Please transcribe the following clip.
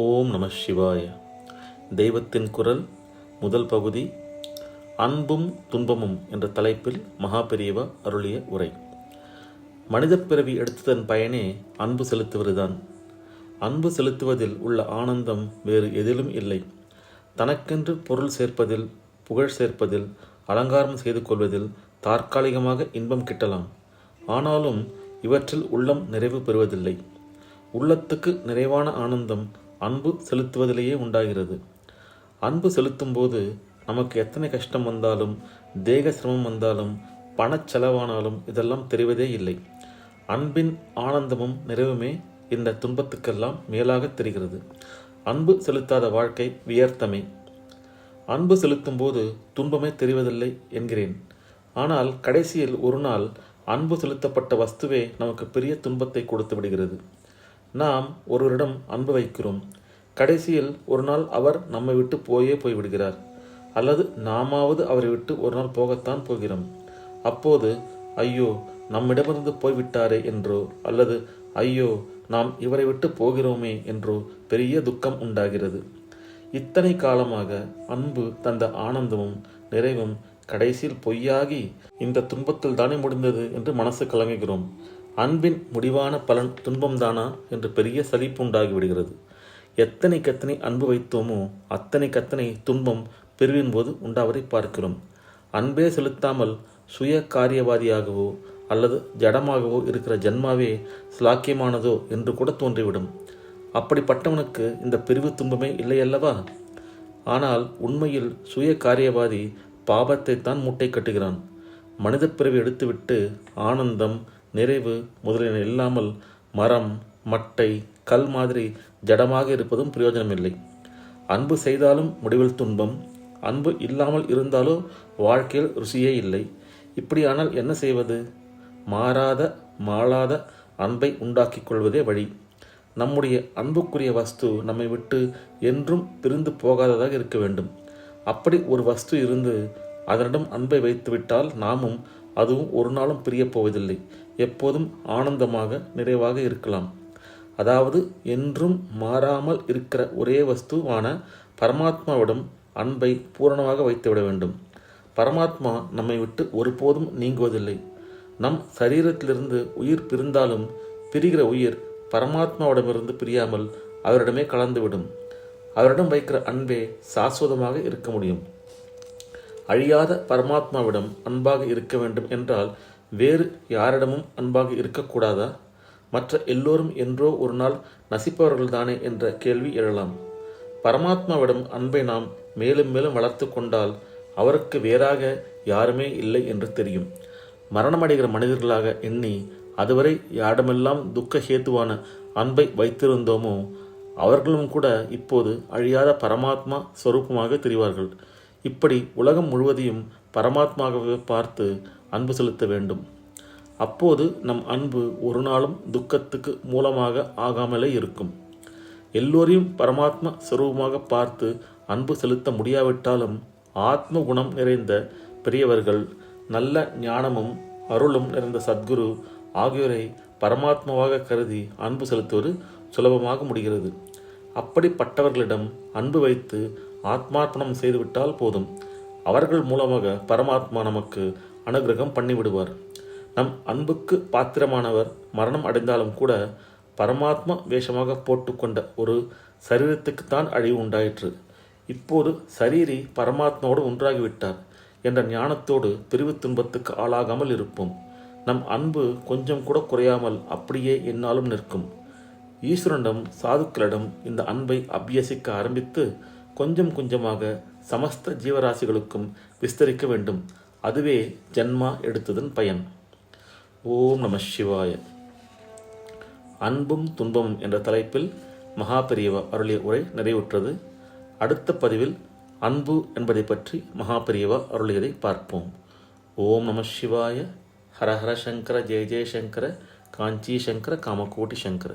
ஓம் நம சிவாய. தெய்வத்தின் குரல் முதல் பகுதி, அன்பும் துன்பமும் என்ற தலைப்பில் மகாபெரியவா அருளிய உரை. மனிதப் பிறவி எடுத்ததன் பயனே அன்பு செலுத்துவதுதான். அன்பு செலுத்துவதில் உள்ள ஆனந்தம் வேறு எதிலும் இல்லை. தனக்கென்று பொருள் சேர்ப்பதில், புகழ் சேர்ப்பதில், அலங்காரம் செய்து கொள்வதில் தற்காலிகமாக இன்பம் கிட்டலாம். ஆனாலும் இவற்றில் உள்ளம் நிறைவு பெறுவதில்லை. உள்ளத்துக்கு நிறைவான ஆனந்தம் அன்பு செலுத்துவதிலேயே உண்டாகிறது. அன்பு செலுத்தும்போது நமக்கு எத்தனை கஷ்டம் வந்தாலும், தேக சிரமம் வந்தாலும், பணச்செலவானாலும் இதெல்லாம் தெரிவதே இல்லை. அன்பின் ஆனந்தமும் நிறைவுமே இந்த துன்பத்துக்கெல்லாம் மேலாக தெரிகிறது. அன்பு செலுத்தாத வாழ்க்கை வியர்த்தமே. அன்பு செலுத்தும் போது துன்பமே தெரிவதில்லை என்கிறேன். ஆனால் கடைசியில் ஒரு நாள் அன்பு செலுத்தப்பட்ட வஸ்துவே நமக்கு பெரிய துன்பத்தை கொடுத்து விடுகிறது. நாம் ஒருவரிடம் அன்பு வைக்கிறோம். கடைசியில் ஒரு நாள் அவர் நம்மை விட்டு போய்விடுகிறார். அல்லது நாமாவது அவரை விட்டு ஒரு நாள் போகத்தான் போகிறோம். அப்போது ஐயோ, நம்மிடமிருந்து போய்விட்டாரே என்றோ, அல்லது ஐயோ, நாம் இவரை விட்டு போகிறோமே என்றோ பெரிய துக்கம் உண்டாகிறது. இத்தனை காலமாக அன்பு தந்த ஆனந்தமும் நிறைவும் கடைசியில் பொய்யாகி இந்த துன்பத்தில் தானே முடிந்தது என்று மனசு கலங்குகிறோம். அன்பின் முடிவான பலன் துன்பம்தானா என்று பெரிய சலிப்பு உண்டாகிவிடுகிறது. எத்தனை அன்பு வைத்தோமோ அத்தனை துன்பம் பிரிவின் போது உண்டாவதை பார்க்கிறோம். அன்பே செலுத்தாமல் சுய காரியவாதியாகவோ அல்லது ஜடமாகவோ இருக்கிற ஜன்மாவே ஸ்லாக்கியமானதோ என்று கூட தோன்றிவிடும். அப்படிப்பட்டவனுக்கு இந்த பிரிவு துன்பமே இல்லையல்லவா? ஆனால் உண்மையில் சுய காரியவாதி பாபத்தை தான் மூட்டை கட்டுகிறான். மனித பிறவி எடுத்துவிட்டு ஆனந்தம், நிறைவு முதலியன இல்லாமல் மரம், மட்டை, கல் மாதிரி ஜடமாக இருப்பதும் பிரயோஜனமில்லை. அன்பு செய்தாலும் முடிவில் துன்பம், அன்பு இல்லாமல் இருந்தாலோ வாழ்க்கையில் ருசியே இல்லை. இப்படியானால் என்ன செய்வது? மாளாத அன்பை உண்டாக்கிக் கொள்வதே வழி. நம்முடைய அன்புக்குரிய வஸ்து நம்மை விட்டு என்றும் பிரிந்து போகாததாக இருக்க வேண்டும். அப்படி ஒரு வஸ்து இருந்து அதனிடம் அன்பை வைத்துவிட்டால் நாமும் அதுவும் ஒரு நாளும் பிரியப் போவதில்லை. எப்போதும் ஆனந்தமாக நிறைவாக இருக்கலாம். அதாவது என்றும் மாறாமல் இருக்கிற ஒரே வஸ்துவான பரமாத்மாவிடம் அன்பை பூரணமாக வைத்துவிட வேண்டும். பரமாத்மா நம்மை விட்டு ஒருபோதும் நீங்குவதில்லை. நம் சரீரத்திலிருந்து உயிர் பிரிந்தாலும் பிரிகிற உயிர் பரமாத்மாவிடமிருந்து பிரியாமல் அவரிடமே கலந்துவிடும். அவரிடம் வைக்கிற அன்பே சாஸ்வதமாக இருக்க முடியும். அழியாத பரமாத்மாவிடம் அன்பாக இருக்க வேண்டும் என்றால் வேறு யாரிடமும் அன்பாக இருக்கக்கூடாதா? மற்ற எல்லோரும் என்றோ ஒரு நாள் நசிப்பவர்கள்தானே என்ற கேள்வி எழலாம். பரமாத்மாவிடம் அன்பை நாம் மேலும் மேலும் வளர்த்து கொண்டால் அவருக்கு வேறாக யாருமே இல்லை என்று தெரியும். மரணமடைகிற மனிதர்களாக எண்ணி அதுவரை யாரிடமெல்லாம் துக்க ஹேத்துவான அன்பை வைத்திருந்தோமோ அவர்களும் கூட இப்போது அழியாத பரமாத்மா ஸ்வரூபமாக தெரிவார்கள். இப்படி உலகம் முழுவதையும் பரமாத்மாவே பார்த்து அன்பு செலுத்த வேண்டும். அப்போது நம் அன்பு ஒரு நாளும் துக்கத்துக்கு மூலமாக ஆகாமலே இருக்கும். எல்லோரையும் பரமாத்மா ஸ்வரூபமாக பார்த்து அன்பு செலுத்த முடியாவிட்டாலும் ஆத்ம குணம் நிறைந்த பெரியவர்கள், நல்ல ஞானமும் அருளும் நிறைந்த சத்குரு ஆகியோரை பரமாத்மாவாக கருதி அன்பு செலுத்துவது சுலபமாக முடிகிறது. அப்படிப்பட்டவர்களிடம் அன்பு வைத்து ஆத்மார்ப்பணம் செய்துவிட்டால் போதும். அவர்கள் மூலமாக பரமாத்மா நமக்கு அனுகிரகம் பண்ணிவிடுவார். நம் அன்புக்கு பாத்திரமானவர் மரணம் அடைந்தாலும் கூட பரமாத்மா வேஷமாக போட்டுக்கொண்ட ஒரு சரீரத்துக்குத்தான் அழிவு உண்டாயிற்று. இப்போது சரீரி பரமாத்மாவோடு ஒன்றாகிவிட்டார் என்ற ஞானத்தோடு பிரிவு துன்பத்துக்கு ஆளாகாமல் இருப்போம். நம் அன்பு கொஞ்சம் கூட குறையாமல் அப்படியே எந்நாளும் நிற்கும். ஈஸ்வரனிடம், சாதுக்களிடம் இந்த அன்பை அபியசிக்க ஆரம்பித்து கொஞ்சம் கொஞ்சமாக சமஸ்த ஜீவராசிகளுக்கும் விஸ்தரிக்க வேண்டும். அதுவே ஜன்மா எடுத்ததன் பயன். ஓம் நம சிவாய. அன்பும் துன்பமும் என்ற தலைப்பில் மகாபெரியவா அருளிய உரை நிறைவுற்றது. அடுத்த பதிவில் அன்பு என்பதை பற்றி மகாபெரியவா அருளியதை பார்ப்போம். ஓம் நம சிவாய. ஹர ஹர சங்கர, ஜெய ஜெய சங்கர, காஞ்சி சங்கர, காமகோட்டி சங்கர.